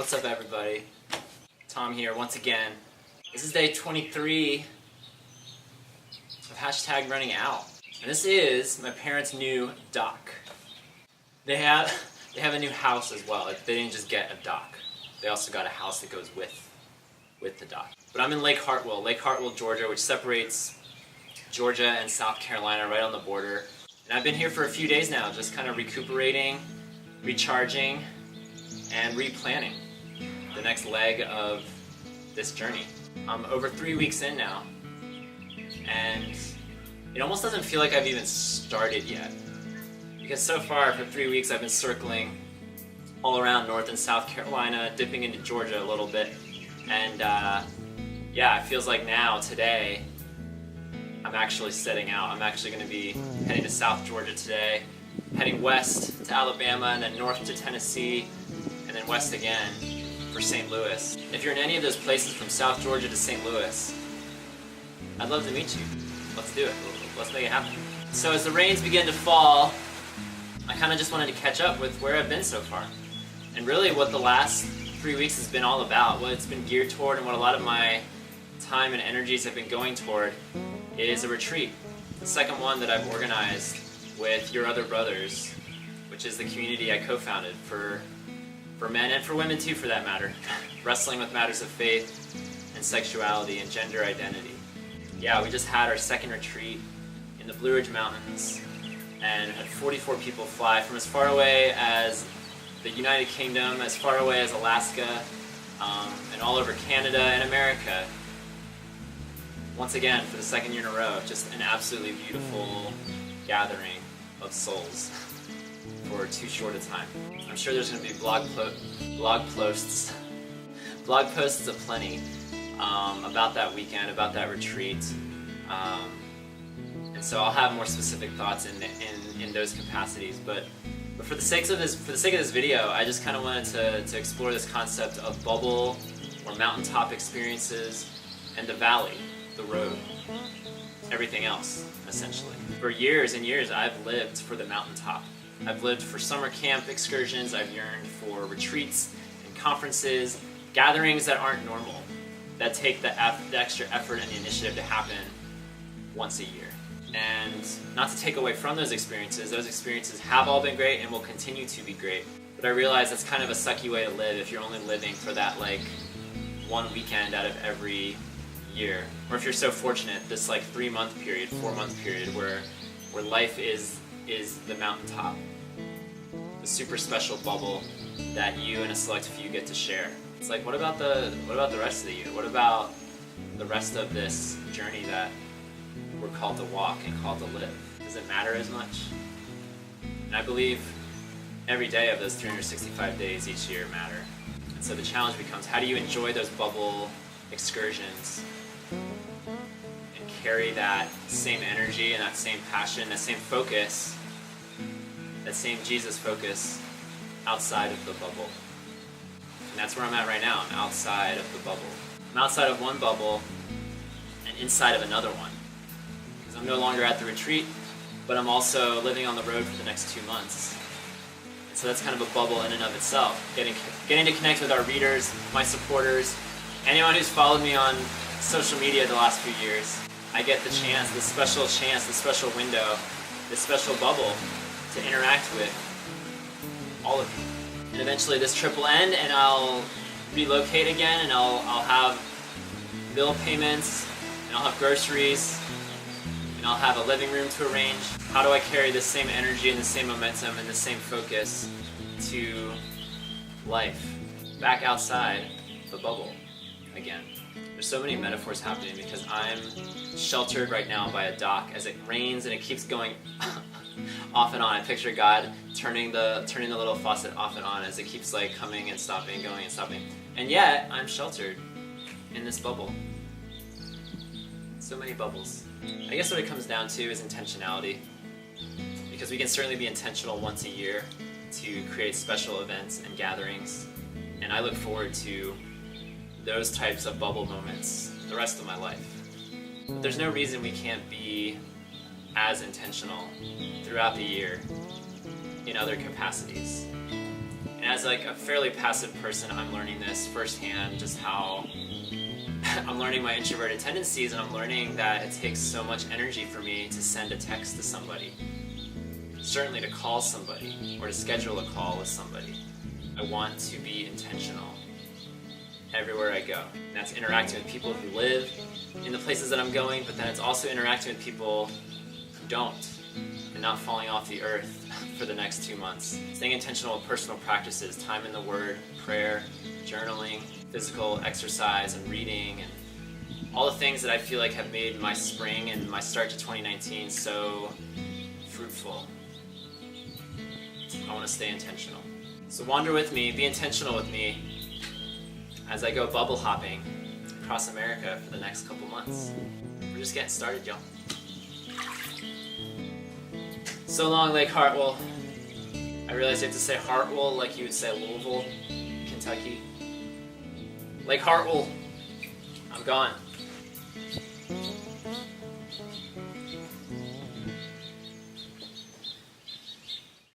What's up, everybody? Tom here once again. This is day 23 of hashtag running out. And this is my parents' new dock. They have a new house as well. They didn't just get a dock. They also got a house that goes with the dock. But I'm in Lake Hartwell, Georgia, which separates Georgia and South Carolina right on the border. And I've been here for a few days now, just kind of recuperating, recharging, and replanning the next leg of this journey. I'm over 3 weeks in now, and it almost doesn't feel like I've even started yet. Because so far, for 3 weeks, I've been circling all around North and South Carolina, dipping into Georgia a little bit. And yeah, it feels like now, today, I'm actually setting out. I'm actually going to be heading to South Georgia today, heading west to Alabama, and then north to Tennessee, and then west again for St. Louis. If you're in any of those places from South Georgia to St. Louis, I'd love to meet you. Let's do it. Let's make it happen. So as the rains begin to fall, I kind of just wanted to catch up with where I've been so far. And really what the last 3 weeks has been all about, what it's been geared toward, and what a lot of my time and energies have been going toward is a retreat. The second one that I've organized with Your Other Brothers, which is the community I co-founded for men and for women too, for that matter, wrestling with matters of faith and sexuality and gender identity. Yeah, we just had our second retreat in the Blue Ridge Mountains and had 44 people fly from as far away as the United Kingdom, as far away as Alaska, and all over Canada and America. Once again, for the second year in a row, just an absolutely beautiful gathering of souls for too short a time. I'm sure there's going to be blog posts aplenty about that weekend, about that retreat, and so I'll have more specific thoughts in those capacities. But for the sake of this video, I just kind of wanted to explore this concept of bubble or mountaintop experiences and the valley, the road, everything else, essentially. For years and years, I've lived for the mountaintop. I've lived for summer camp excursions. I've yearned for retreats and conferences, gatherings that aren't normal, that take the extra effort and the initiative to happen once a year. And not to take away from those experiences have all been great and will continue to be great. But I realize that's kind of a sucky way to live if you're only living for that like one weekend out of every year. Or if you're so fortunate, this like 3-month period, 4-month period where life is the mountaintop, the super special bubble that you and a select few get to share. It's like, what about the rest of the year? What about the rest of this journey that we're called to walk and called to live? Does it matter as much? And I believe every day of those 365 days each year matter. And so the challenge becomes, how do you enjoy those bubble excursions and carry that same energy and that same passion, that same focus, that same Jesus focus outside of the bubble? And that's where I'm at right now. I'm outside of the bubble. I'm outside of one bubble and inside of another one. Because I'm no longer at the retreat, but I'm also living on the road for the next 2 months. And so that's kind of a bubble in and of itself. Getting to connect with our readers, my supporters, anyone who's followed me on social media the last few years. I get the special window, this special bubble to interact with all of you. And eventually this trip will end and I'll relocate again, and I'll have bill payments, and I'll have groceries, and I'll have a living room to arrange. How do I carry the same energy and the same momentum and the same focus to life, back outside the bubble again? There's so many metaphors happening because I'm sheltered right now by a dock as it rains and it keeps going off and on. I picture God turning the little faucet off and on as it keeps like coming and stopping, going and stopping. And yet I'm sheltered in this bubble. So many bubbles. I guess what it comes down to is intentionality, because we can certainly be intentional once a year to create special events and gatherings, and I look forward to those types of bubble moments the rest of my life. But there's no reason we can't be as intentional throughout the year in other capacities. And as like a fairly passive person, I'm learning this firsthand, just how I'm learning my introverted tendencies, and I'm learning that it takes so much energy for me to send a text to somebody, certainly to call somebody or to schedule a call with somebody. I want to be intentional everywhere I go. And that's interacting with people who live in the places that I'm going, but then it's also interacting with people who don't, and not falling off the earth for the next 2 months. Staying intentional with personal practices, time in the Word, prayer, journaling, physical exercise and reading, and all the things that I feel like have made my spring and my start to 2019 so fruitful. I want to stay intentional. So wander with me, be intentional with me as I go bubble hopping across America for the next couple months. We're just getting started, y'all. So long, Lake Hartwell. I realize you have to say Hartwell like you would say Louisville, Kentucky. Lake Hartwell, I'm gone.